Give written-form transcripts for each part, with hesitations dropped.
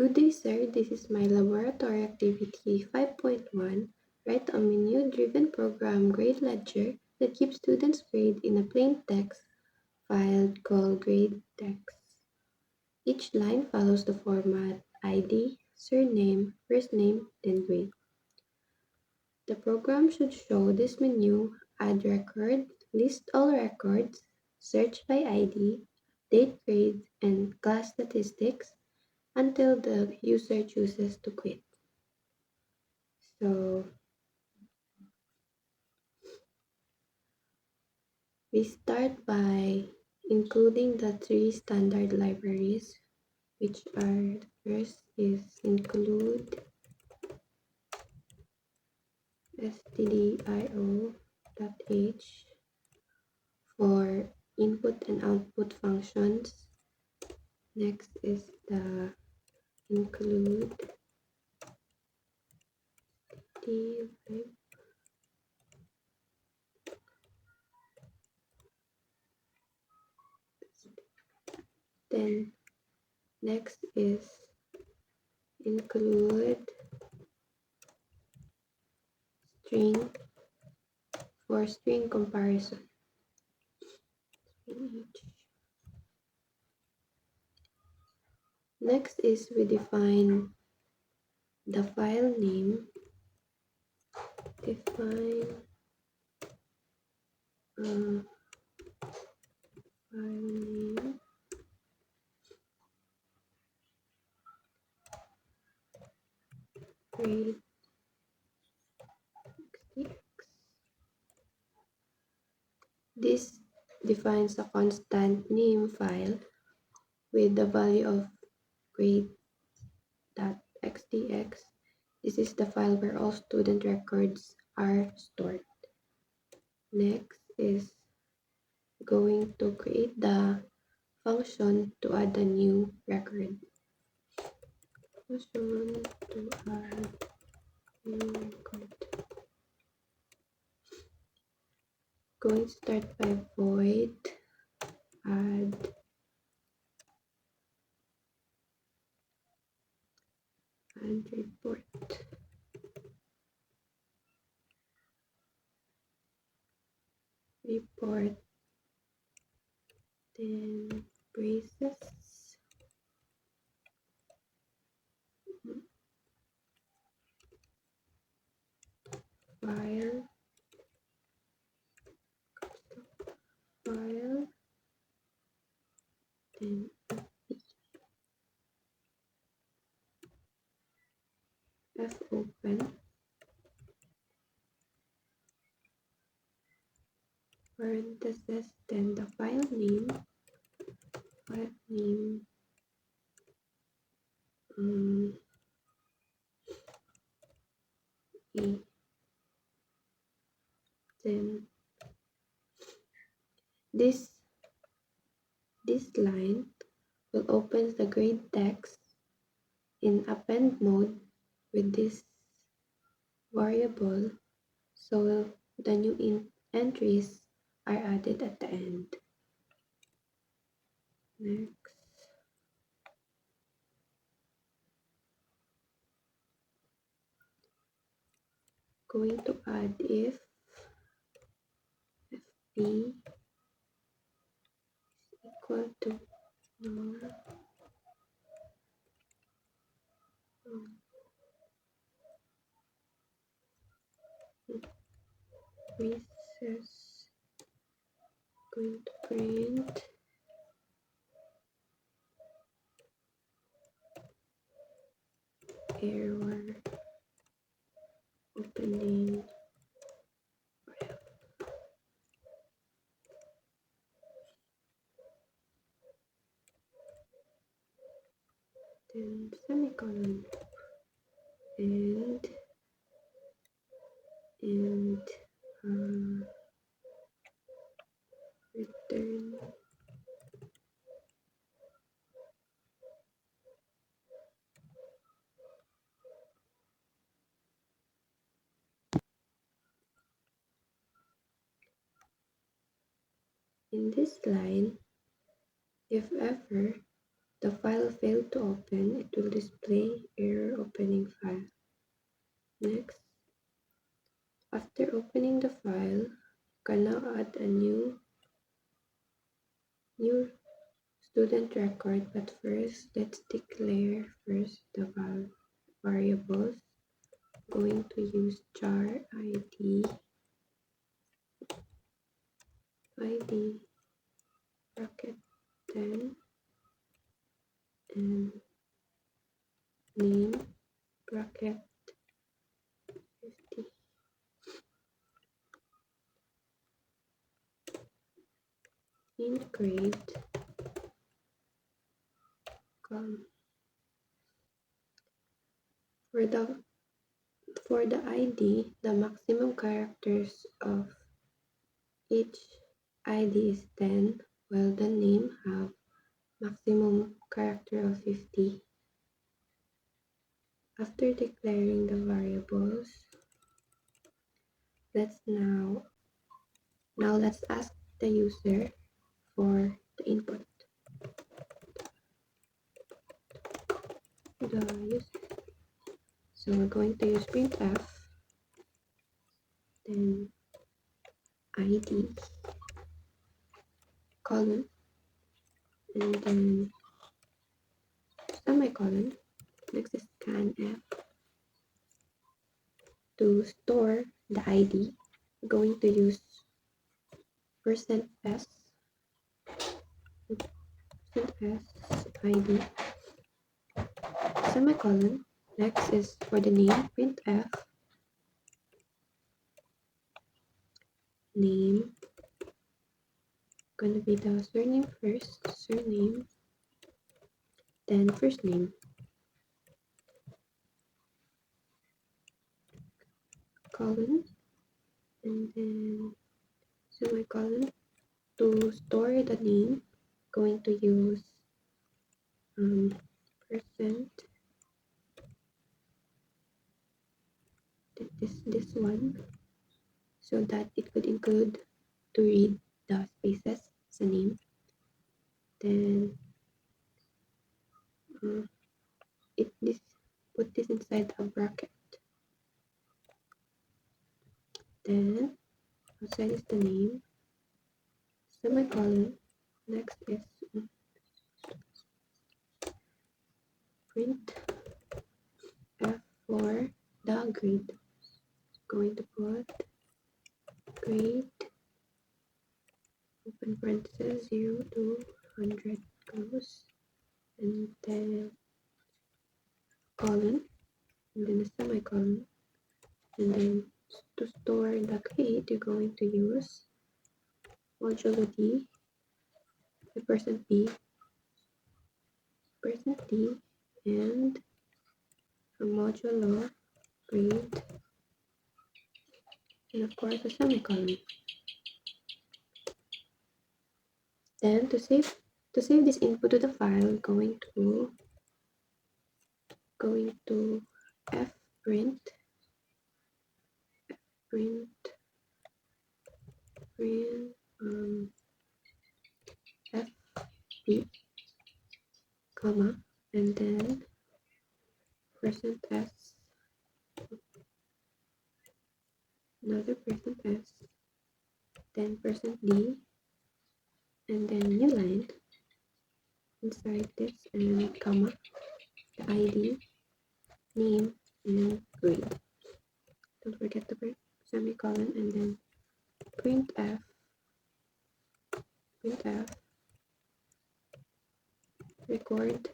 Good day, sir. This is my laboratory activity 5.1. Write a menu-driven program grade.ledger that keeps students' grade in a plain text file called grade.text. Each line follows the format ID, surname, first name, then grade. The program should show this menu, add record, list all records, search by ID, date grade, and class statistics until the user chooses to quit. So we start by including the three standard libraries, which are first is include stdio.h for input and output functions. Next is the include div. Then next is include string for string comparison. Next is we define the file name. Define file name grade. This defines a constant name file with the value of grade.xdx. This is the file where all student records are stored. Next is going to create the function to add a new record. Function to add new record. Going to start by void add report. Report, then braces, file, then f open, parentheses, then the file name e, then this line will open the grade text in append mode with this variable, so the new entries are added at the end. Next, going to add if fp equal to null, recess, going to print error opening then semicolon and return in this line if ever the file failed to open, it will display error opening file. Next, after opening the file, you can now add a new student record, but first let's declare first the variables. Going to use char id bracket 10 and name bracket 50. In grade column. For the ID, the maximum characters of each ID is 10, while the name have maximum character of 50. After declaring the variables, let's ask the user for the input. So we're going to use printf, then ID colon, and then semicolon. Next is scanf to store the ID. We're going to use %s ID semicolon. Next is for the name, printf name, gonna be the surname first, surname, then first name, colon, and then semicolon. To store the name, going to use percent, this one, so that it could include to read the spaces as a name. Then put this inside a bracket. Then outside is the name, semicolon. Next is print f for the grade. Going to put grade open parenthesis 0 to 100 close, and then colon, and then a semicolon, and then to store the grade you're going to use modulo d, the %b, %d, and a modulo grade, and of course a semicolon. Then to save this input to the file, going to fprint fp, comma, and then %s, another %s, then %d, and then new line inside this, and comma, the ID, name, and grade. Don't forget the semicolon, and then printf record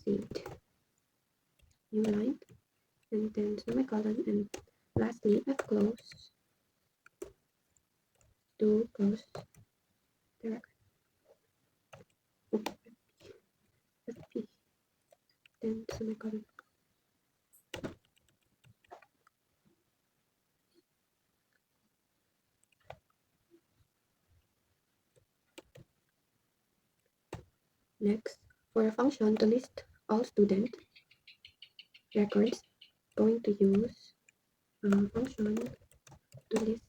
saved, new line, and then semicolon, and lastly fclose to close the record. fp, then semicolon. Next, for a function to list all student records, going to use a function to list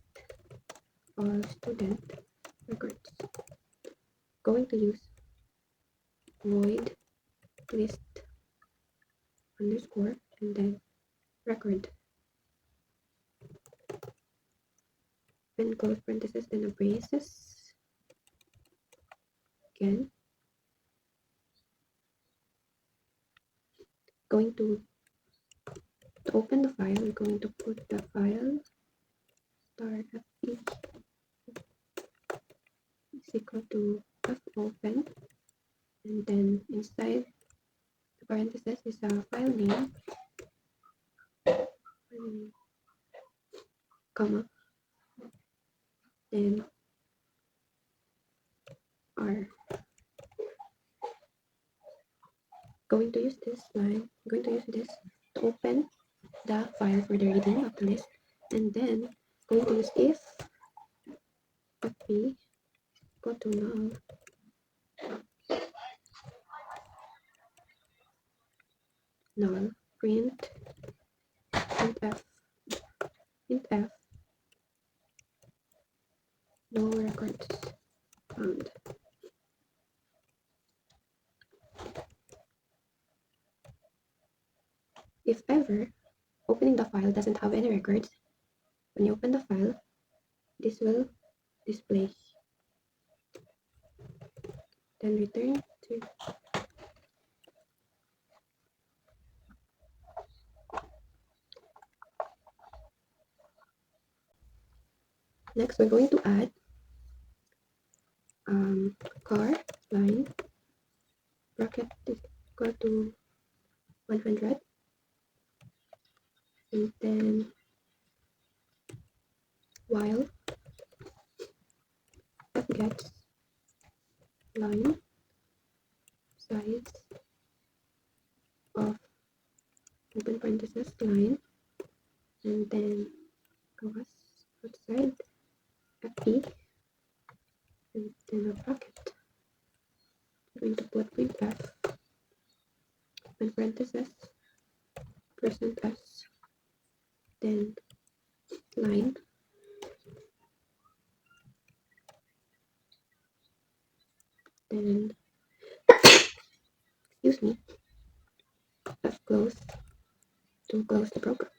all student records. Going to use void list underscore and then record, then close parenthesis, then a braces again. Going to open the file, we're going to put the file star fp is equal to f open, and then inside the parenthesis is a file name, comma, then r. Going to use this line, going to use this to open the file for the reading of the list, and then going to use if fp equal to null print f no records found. If ever opening the file doesn't have any records, when you open the file, this will display. Then return to next. We're going to add car line bracket is equal to 100, and then while f gets line size of open parenthesis line, and then goes outside fp, and then a bracket. I'm going to put printf open parenthesis %s, then line, then excuse me, f close to close the program.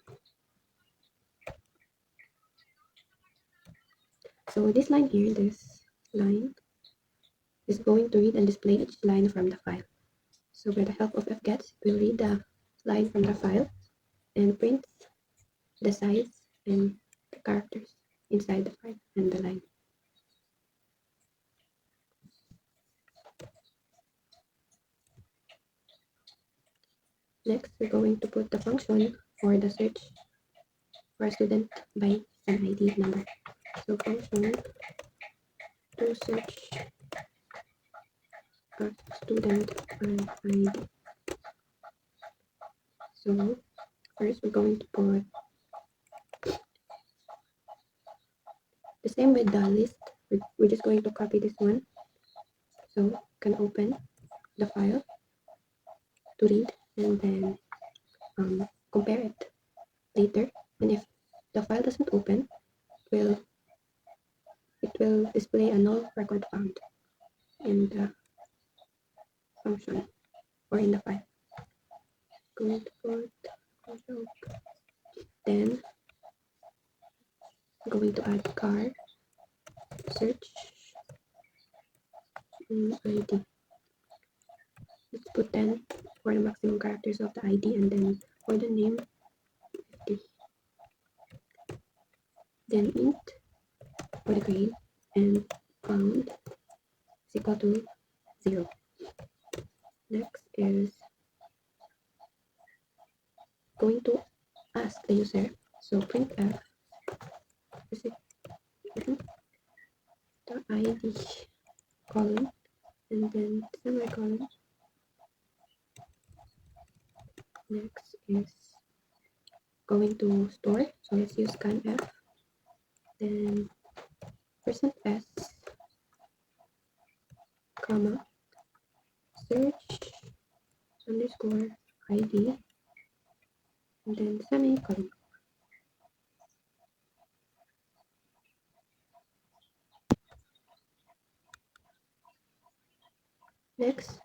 So this line here, this line is going to read and display each line from the file. So with the help of fgets, it will read the line from the file and print the size and the characters inside the file and the line. Next, we're going to put the function for the search for a student by an ID number. So function to search a student by ID. So first we're going to put the same with the list. We're just going to copy this one. So you can open the file to read and then compare it later. And if the file doesn't open, it will display a null record found in the function or in the file. Going to put then going to add car search ID. Let's put 10 for the maximum characters of the ID, and then for the name 50. Then int for the grade and found is equal to 0. Next is going to ask the user, so printf is the ID column and then semicolon. Next is going to store, so let's use scanf, then %s, comma, search underscore ID, and then semicolon. Next,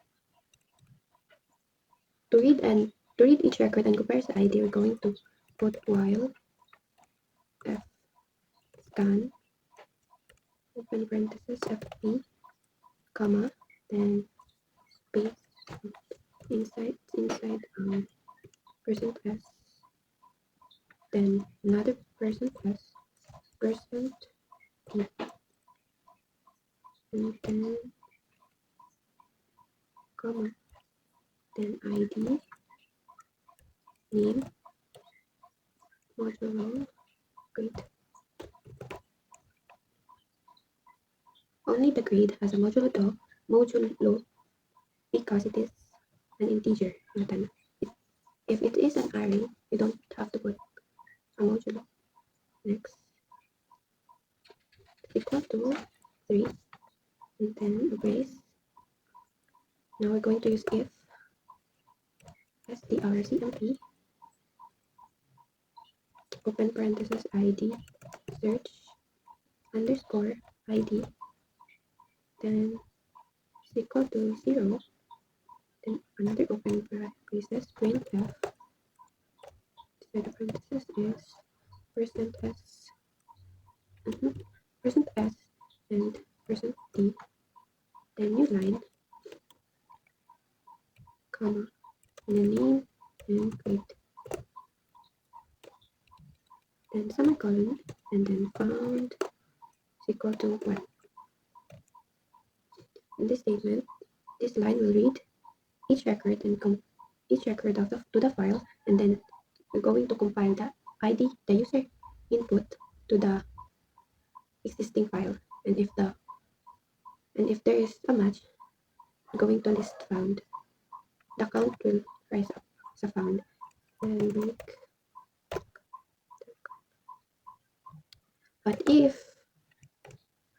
to read each record and compare the ID, we're going to put while f scan open parenthesis fp comma then space inside percent s then another percent s percent p and then comma then id name modulo grade. Only the grade has a modulo because it is an integer, not an. If it is an array, you don't have to put a modulo. Next, equal to 3, and then a brace. Now we're going to use if strcmp open parenthesis id search underscore id then is equal to 0, then another open braces printf inside the parenthesis is percent s percent s and percent t then new line comma and the name and grade then semicolon and then found is equal to 1. In this statement, this line will read each record and each record to the file, and then we're going to compile the ID, the user input to the existing file, and if there is a match, we're going to list found. The count will rise up as a found, and make. But if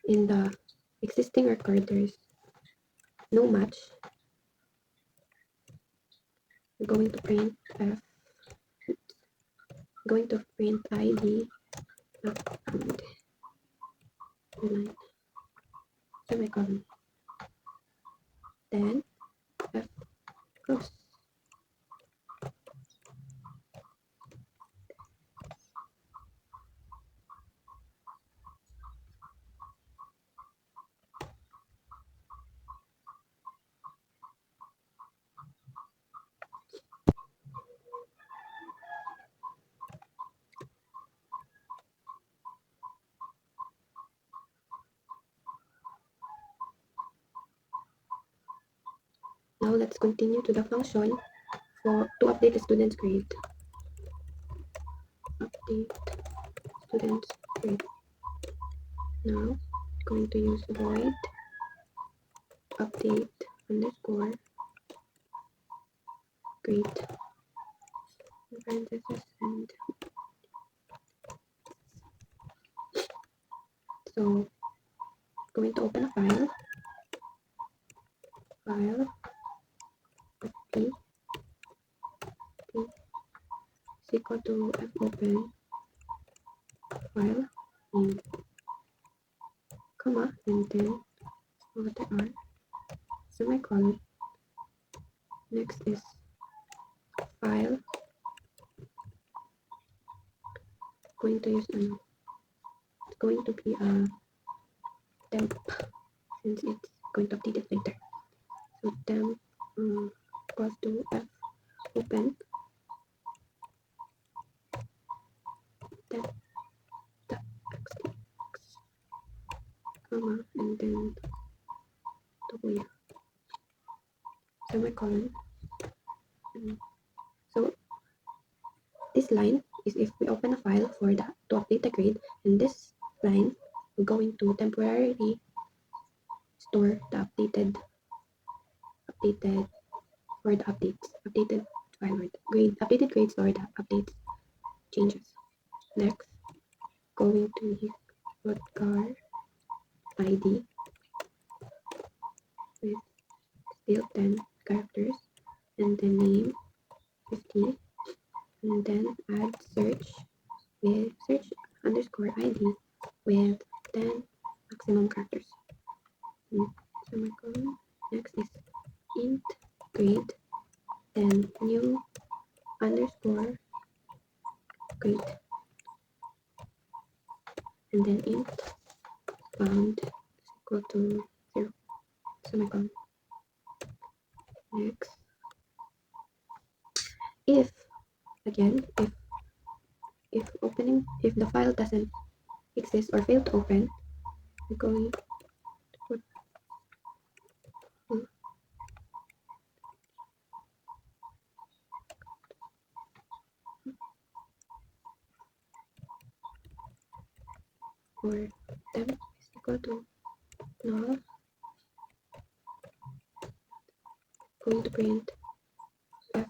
in the existing record there is no match, we're going to print f going to print id and line semicolon then f close. Now let's continue to the function to update the student's grade. Update student's grade. Now going to use void update underscore grade parentheses and so going to open a file p is equal to f open file comma and then order r semicolon. Next is file going to use it's going to be a temp since it's going to update it later. So temp equals to f open temp xdx comma and then w semicolon. So this line is if we open a file to update the grade, and this line we're going to temporarily store the updated for the updated file with updated grades or the updates changes. Next, going to put car ID with still 10 characters and the name 50 and then add search with search underscore ID with 10 maximum characters. Semicolon. Next is int grade then new underscore grade, and then int bound is equal to 0, semicolon. Next, if again, if the file doesn't exist or fail to open, we're going to put or temp is equal to null, going to print f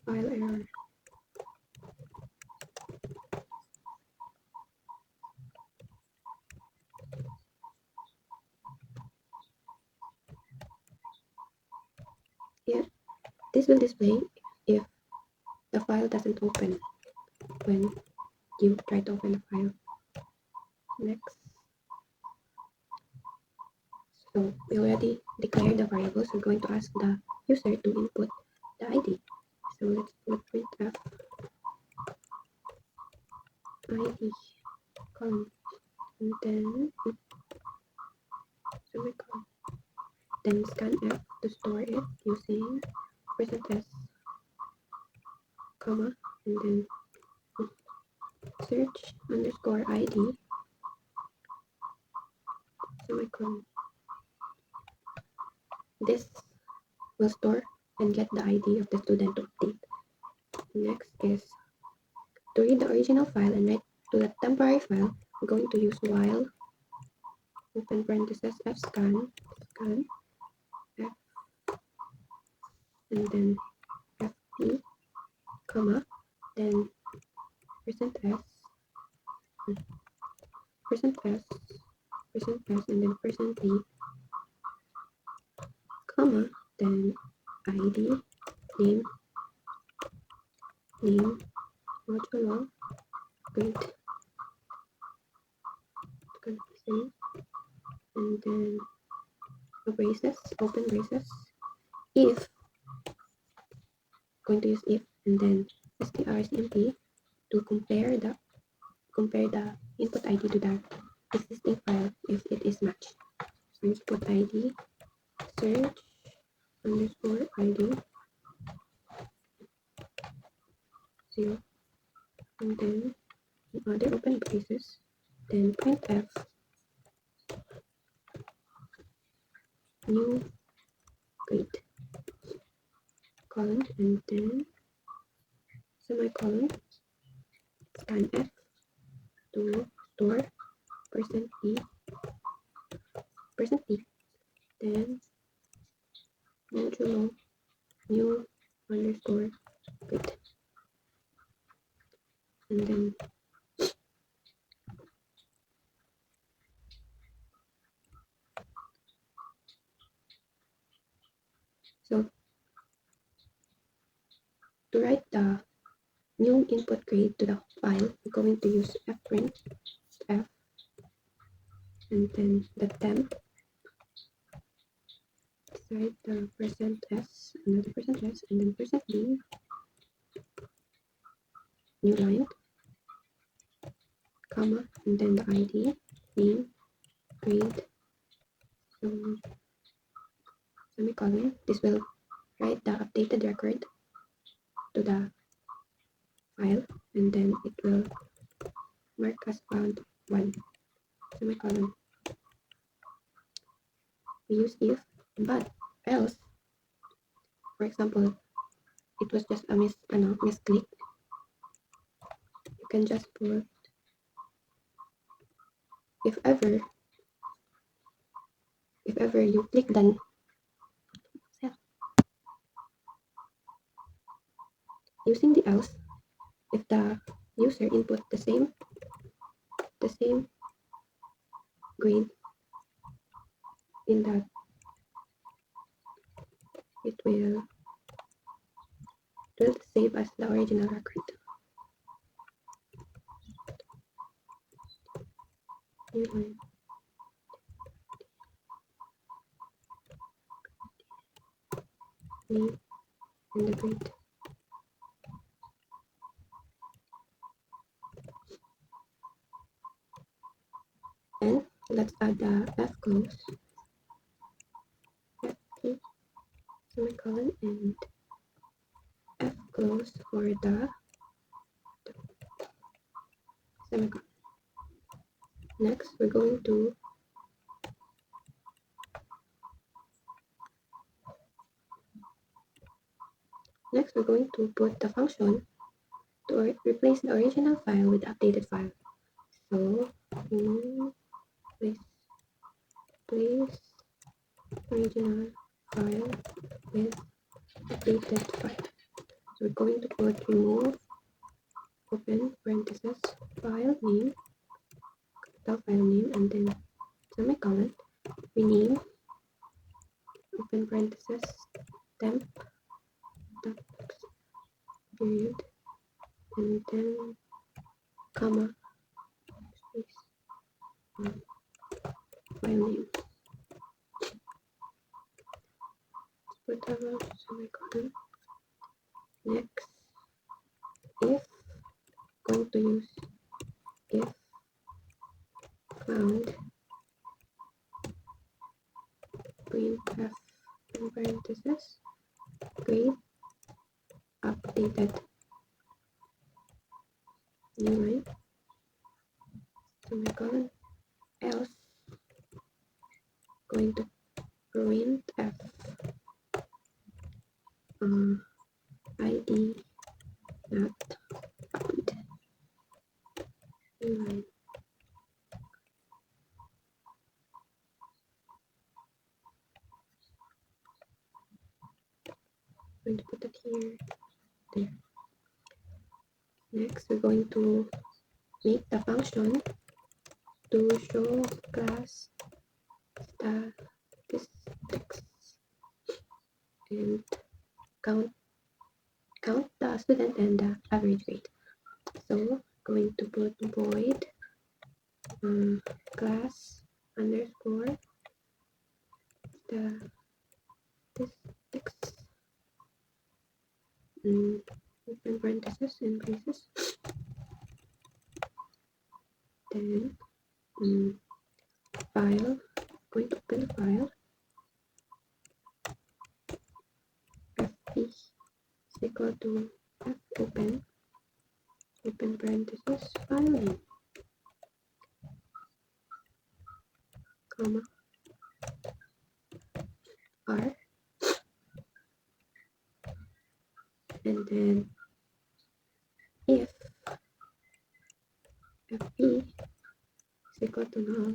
file error. Yeah, this will display if the file doesn't open when you try to open the file. Next, so we already declared the variables. We're going to ask the user to input the ID. So let's put printf ID column, and then semicolon. Then scanf to store it using %s, comma, and then search underscore ID, semicolon. This will store and get the ID of the student to update. Next is to read the original file and write to the temporary file. We're going to use while open parenthesis fscan f, and then fp, comma, then %s, %s, %s, and then %p, comma, then ID, name, modulo, grade, and then braces, open braces, if, going to use if, and then strcmp to compare the input ID to the existing file if it is matched. So input ID search underscore ID 0, and then other open braces, then printf new grade colon, and then semicolon, scanf to store %p, then modulo new underscore grade, and then so to write the new input grade to the file, we're going to use fprint f, and then the temp inside the %s, another %s, and then %b, new line, comma, and then the ID, name, grade, semicolon. This will write the updated record to the file, and then it will mark as found 1, semicolon. We use if, but else, for example, it was just a misclick, you can just put if ever you click done using the else, if the user input the same grade in that, it will save as the original record. New line. name, and the grade. And let's add the F close, F key, semicolon, and F close for the semicolon. Next, we're going to put the function to replace the original file with the updated file. So, replace original file with updated file. So we're going to put remove, open parenthesis, file name, capital file name, and then semicolon, rename, open parenthesis, temp, period, and then comma, space, file name. Put a semicolon. Next, if going to use if found printf in parenthesis grade updated new line semicolon, else going to printf id not found new line. I'm going to put it here, there. Next, we're going to make the function to show class statistics and count the student and the average grade. So going to put void class underscore statistics open parenthesis and braces. Then file, going to open the file, fp is equal to f open parenthesis file name, comma, r, and then if fp is equal to null,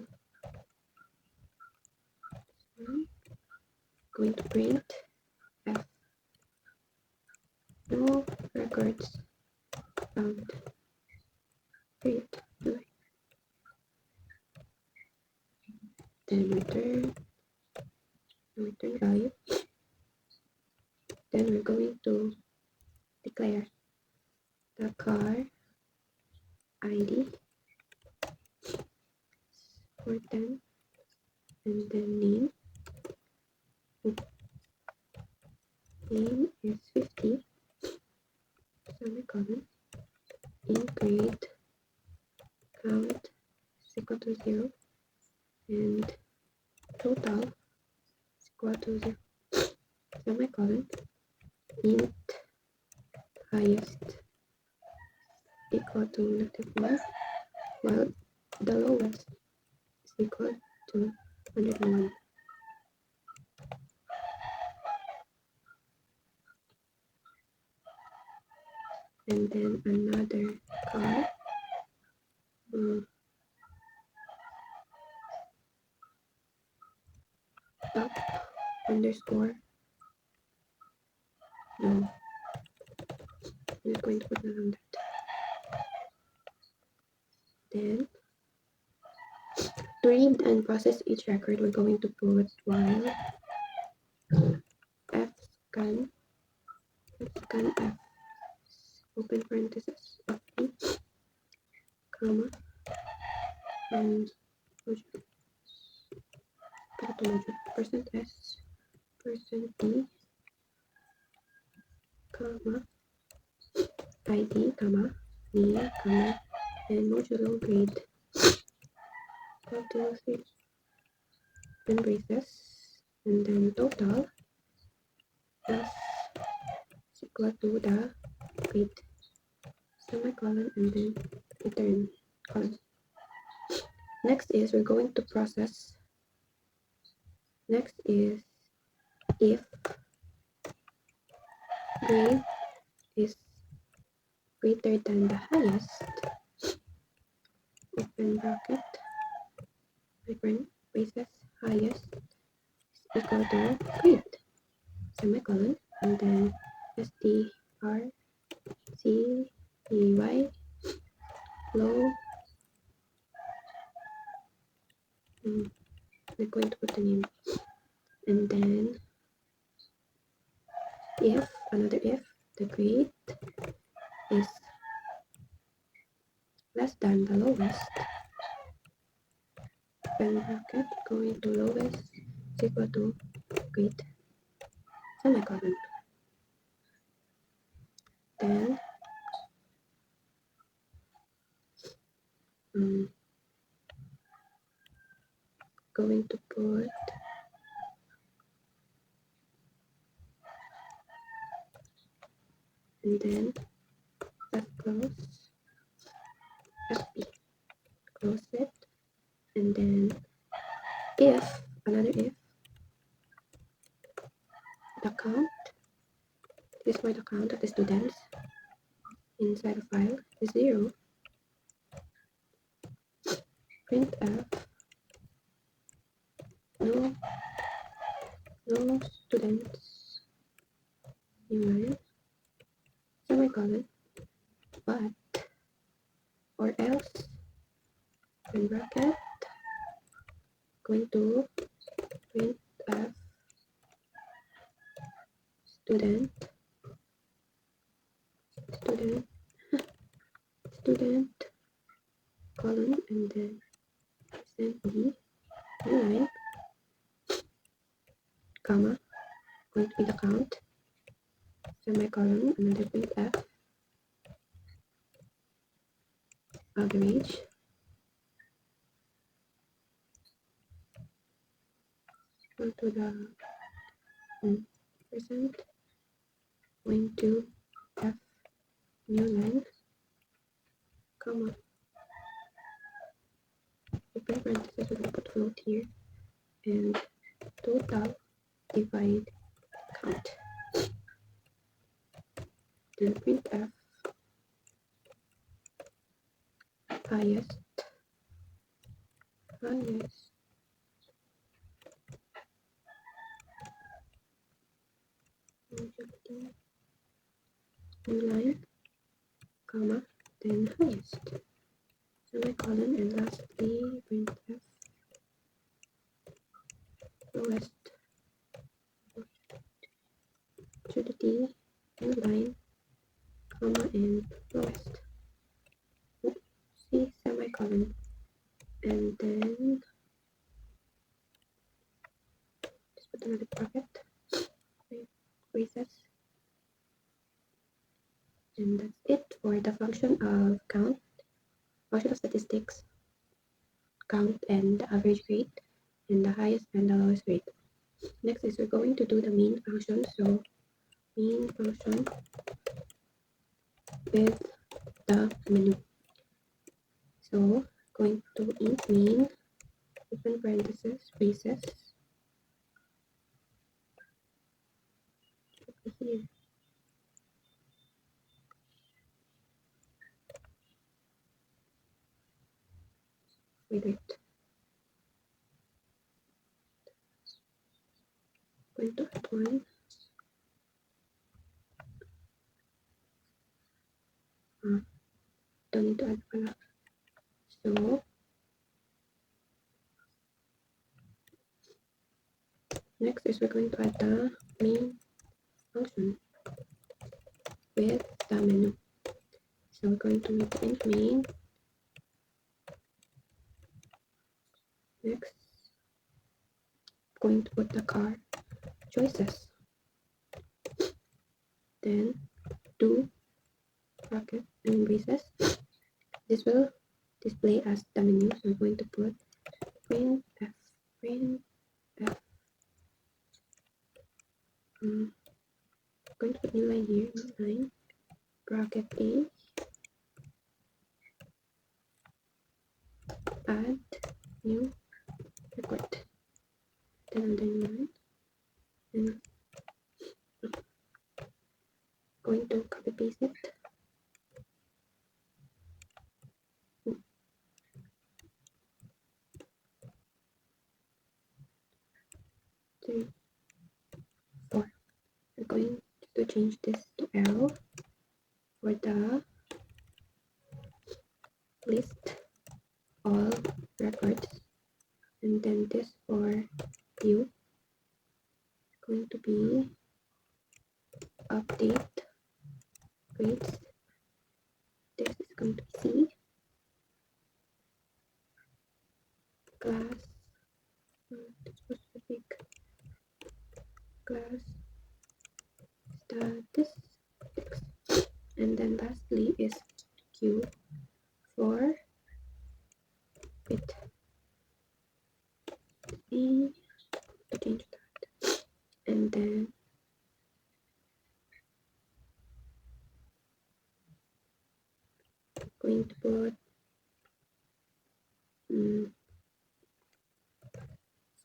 going to print f no records found, period. Then return value. Then we're going to declare the car ID for 10 and then name is 50 semicolon in grade count is equal to 0 and total is equal to 0 semicolon int highest equal to -1 while the lowest is equal to 101. And then another car top underscore no, I'm not going to put that on that. Then to read and process each record, we're going to put while fscan f open parenthesis of p comma and module percent s percent d comma, ID, comma, name, comma, and modulo grade. 1, 2, 3, then braces, and then total plus equal to the grade, semicolon, and then return colon. Next is we're going to process. Next is if grade is greater than the highest, open bracket, open braces, highest is equal to grade, semicolon, and then strcpy low, we're going to put the name, and then if, another if, the grade is less than the lowest, open bracket, going to lowest is equal to grade, semicolon. Then going to put and then F close, FP, close it, and then if, another if, the count, this is for the count of the students inside the file is 0, printf, no students, new line, semicolon, but, or else, open bracket, going to printf, student, colon, and then send the new line, comma, going to be the count, semicolon, another printf, average, go to the percent, going to f, new line, comma, open parenthesis, we're going to put float here, and total divide count, then printf, highest, new line, comma, then highest, semicolon, and lastly printf, lowest, utility, new line, comma, and lowest, see, semicolon, and then just put another bracket, braces, and that's it for the function of count, function of statistics, count, and the average grade, and the highest and the lowest grade. Next is we're going to do the mean function. So mean function with the menu. So going to int mean, open parenthesis, braces, here, wait, going to add one, don't need to add pala. So next is we're going to add the main function with the menu. So we're going to make the int main, next going to put the car choices, then 2 bracket and braces. This will display as the menu, so I'm going to put print f. Going to put new line here, new line, bracket a, add new record, then another new line, and going to copy paste it. 3, 4. We're going to change this to L for the list all records, and then this for view going to be update grades. This is going to be C class specific class statistics, and then lastly is Q for it. B to change that, and then going to put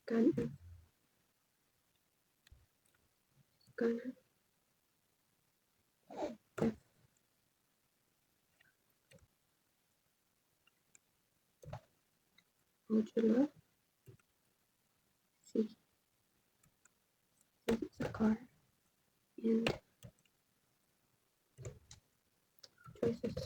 scanner F modular C. This is a car, and choices.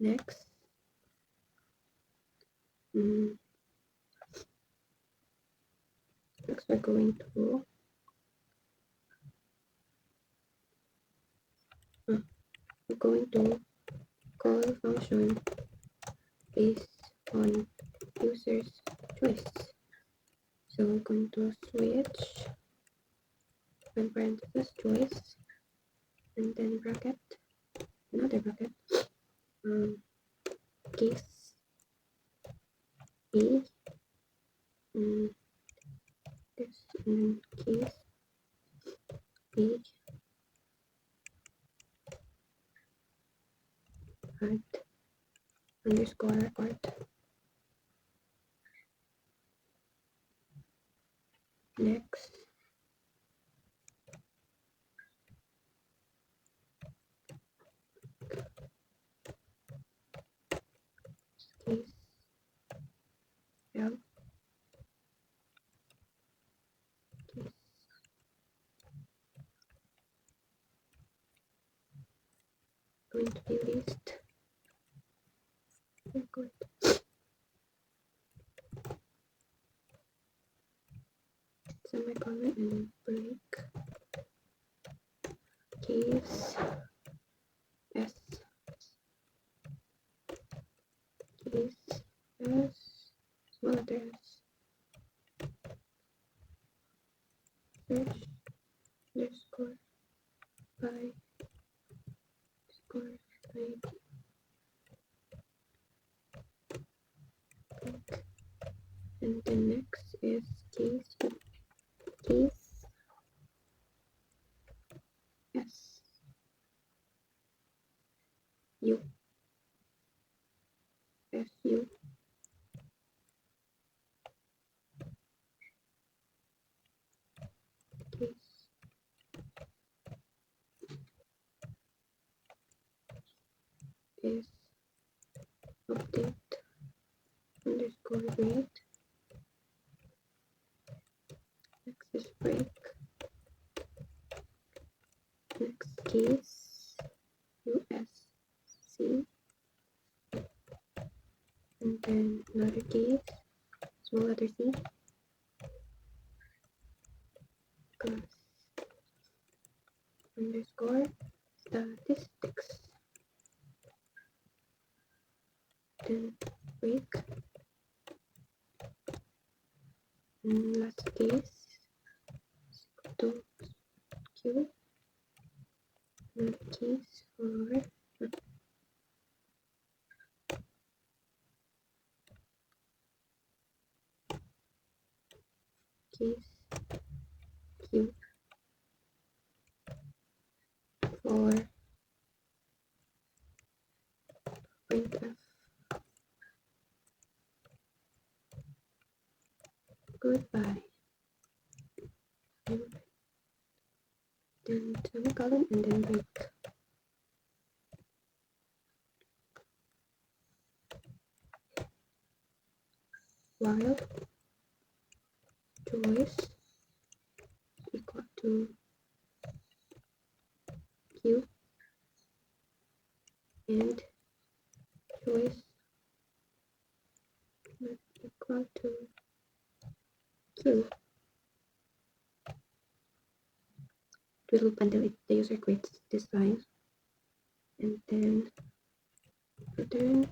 Next, next we're going to call function based on user's choice. So we're going to switch and parenthesis choice, and then bracket, another bracket, case A, this, and case B, add underscore record. Next, case L, case going to be list record. Semicolon and break, case S, case S, small letter S, search underscore by underscore ID, break. And the next is case S U S U case is update underscore grade. Next is break. Next case USC, and then another case small letter C, class underscore statistics, then break. And last case is equal to Q. Another case for case Q for printf. Goodbye. And then semicolon and then break. While choice equal to Q and choice not equal to Q. It will loop until the user creates this line, and then return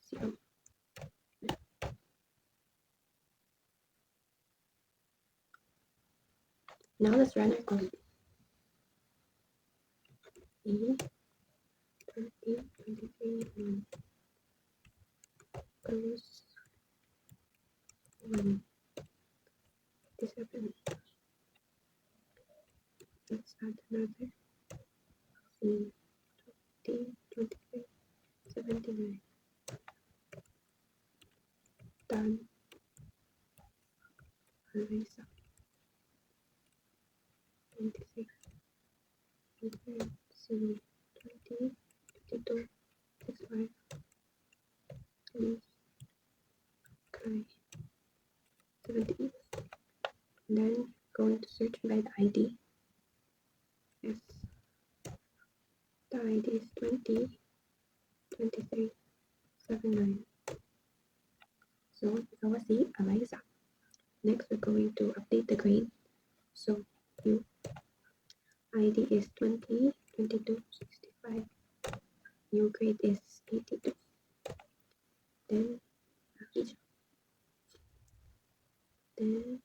0. Now let's run our code. A 20, 23, 1 goes 1. 57. Let's add another. C 20, 23, 79. Done. Erase 26. Return C 20, 22, 65. Leave try 78. And then going to search by the ID. Yes, the ID is 20, 23, 79. So that was the Eliza. Next, we're going to update the grade. So new ID is 20, 22, 65. New grade is 82. Then each. Then